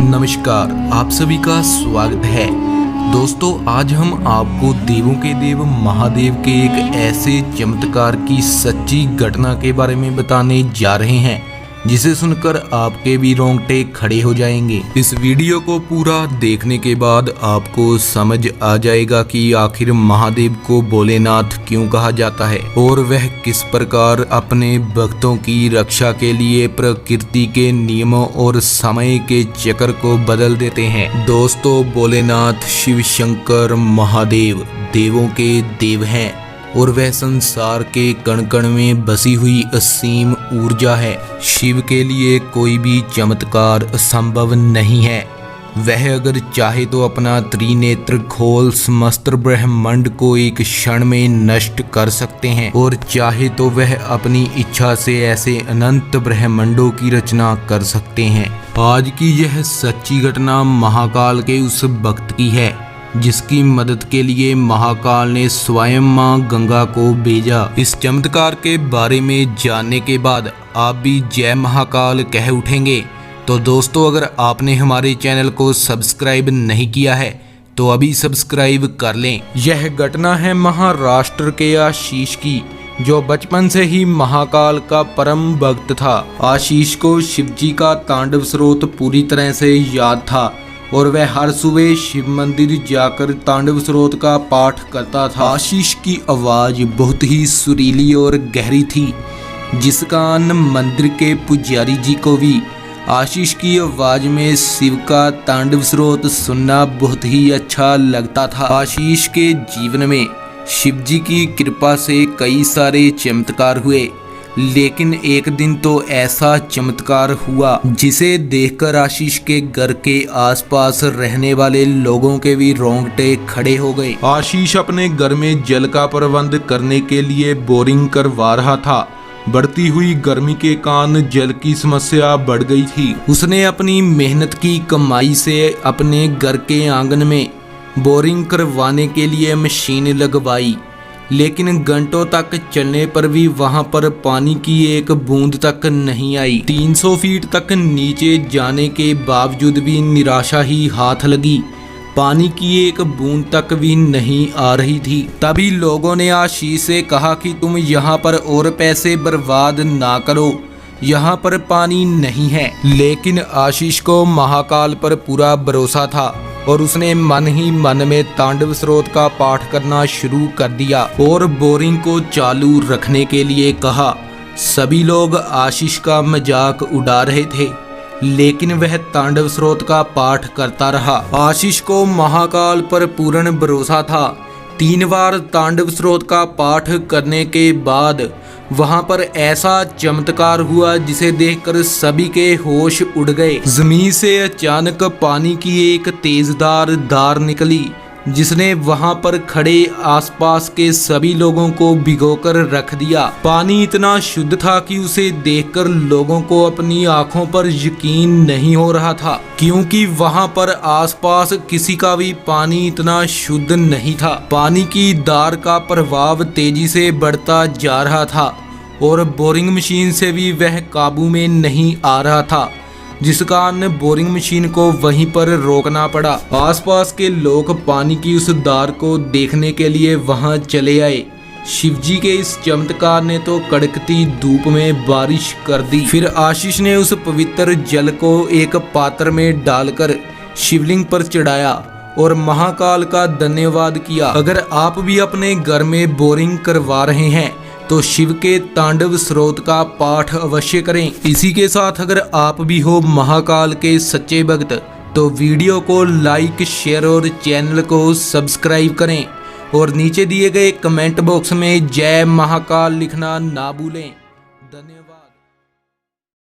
नमस्कार, आप सभी का स्वागत है। दोस्तों, आज हम आपको देवों के देव महादेव के एक ऐसे चमत्कार की सच्ची घटना के बारे में बताने जा रहे हैं जिसे सुनकर आपके भी रोंगटे खड़े हो जाएंगे। इस वीडियो को पूरा देखने के बाद आपको समझ आ जाएगा कि आखिर महादेव को भोलेनाथ क्यों कहा जाता है और वह किस प्रकार अपने भक्तों की रक्षा के लिए प्रकृति के नियमों और समय के चक्र को बदल देते हैं। दोस्तों, भोलेनाथ शिव शंकर महादेव देवों के देव हैं और वह संसार के कण कण में बसी हुई असीम ऊर्जा है। शिव के लिए कोई भी चमत्कार असंभव नहीं है। वह अगर चाहे तो अपना त्रिनेत्र खोल समस्त ब्रह्मांड को एक क्षण में नष्ट कर सकते हैं और चाहे तो वह अपनी इच्छा से ऐसे अनंत ब्रह्मांडों की रचना कर सकते हैं। आज की यह सच्ची घटना महाकाल के उस भक्त की है जिसकी मदद के लिए महाकाल ने स्वयं मां गंगा को भेजा। इस चमत्कार के बारे में जानने के बाद आप भी जय महाकाल कह उठेंगे। तो दोस्तों, अगर आपने हमारे चैनल को सब्सक्राइब नहीं किया है तो अभी सब्सक्राइब कर लें। यह घटना है महाराष्ट्र के आशीष की, जो बचपन से ही महाकाल का परम भक्त था। आशीष को शिवजी का तांडव स्रोत पूरी तरह से याद था और वह हर सुबह शिव मंदिर जाकर तांडव स्रोत का पाठ करता था। आशीष की आवाज बहुत ही सुरीली और गहरी थी, जिस कान मंदिर के पुजारी जी को भी आशीष की आवाज में शिव का तांडव स्रोत सुनना बहुत ही अच्छा लगता था। आशीष के जीवन में शिव जी की कृपा से कई सारे चमत्कार हुए, लेकिन एक दिन तो ऐसा चमत्कार हुआ जिसे देखकर आशीष के घर के आसपास रहने वाले लोगों के भी रोंगटे खड़े हो गए। आशीष अपने घर में जल का प्रबंध करने के लिए बोरिंग करवा रहा था। बढ़ती हुई गर्मी के कारण जल की समस्या बढ़ गई थी। उसने अपनी मेहनत की कमाई से अपने घर के आंगन में बोरिंग करवाने के लिए मशीन लगवाई, लेकिन घंटों तक चलने पर भी वहां पर पानी की एक बूंद तक नहीं आई। 300 फीट तक नीचे जाने के बावजूद भी निराशा ही हाथ लगी। पानी की एक बूंद तक भी नहीं आ रही थी। तभी लोगों ने आशीष से कहा कि तुम यहाँ पर और पैसे बर्बाद ना करो, यहाँ पर पानी नहीं है। लेकिन आशीष को महाकाल पर पूरा भरोसा था और उसने मन ही मन में तांडव स्रोत का पाठ करना शुरू कर दिया और बोरिंग को चालू रखने के लिए कहा। सभी लोग आशीष का मजाक उड़ा रहे थे, लेकिन वह तांडव स्रोत का पाठ करता रहा। आशीष को महाकाल पर पूर्ण भरोसा था। 3 बार तांडव स्रोत का पाठ करने के बाद वहां पर ऐसा चमत्कार हुआ जिसे देखकर सभी के होश उड़ गए। जमीन से अचानक पानी की एक तेजदार धार निकली, जिसने वहां पर खड़े आसपास के सभी लोगों को भिगोकर रख दिया। पानी इतना शुद्ध था कि उसे देखकर लोगों को अपनी आंखों पर यकीन नहीं हो रहा था, क्योंकि वहां पर आसपास किसी का भी पानी इतना शुद्ध नहीं था। पानी की धार का प्रभाव तेजी से बढ़ता जा रहा था और बोरिंग मशीन से भी वह काबू में नहीं आ रहा था, जिस कारण बोरिंग मशीन को वहीं पर रोकना पड़ा। आसपास के लोग पानी की उस धार को देखने के लिए वहां चले आए। शिवजी के इस चमत्कार ने तो कड़कती धूप में बारिश कर दी। फिर आशीष ने उस पवित्र जल को एक पात्र में डालकर शिवलिंग पर चढ़ाया और महाकाल का धन्यवाद किया। अगर आप भी अपने घर में बोरिंग करवा रहे हैं तो शिव के तांडव स्रोत का पाठ अवश्य करें। इसी के साथ अगर आप भी हो महाकाल के सच्चे भक्त तो वीडियो को लाइक, शेयर और चैनल को सब्सक्राइब करें और नीचे दिए गए कमेंट बॉक्स में जय महाकाल लिखना ना भूलें। धन्यवाद।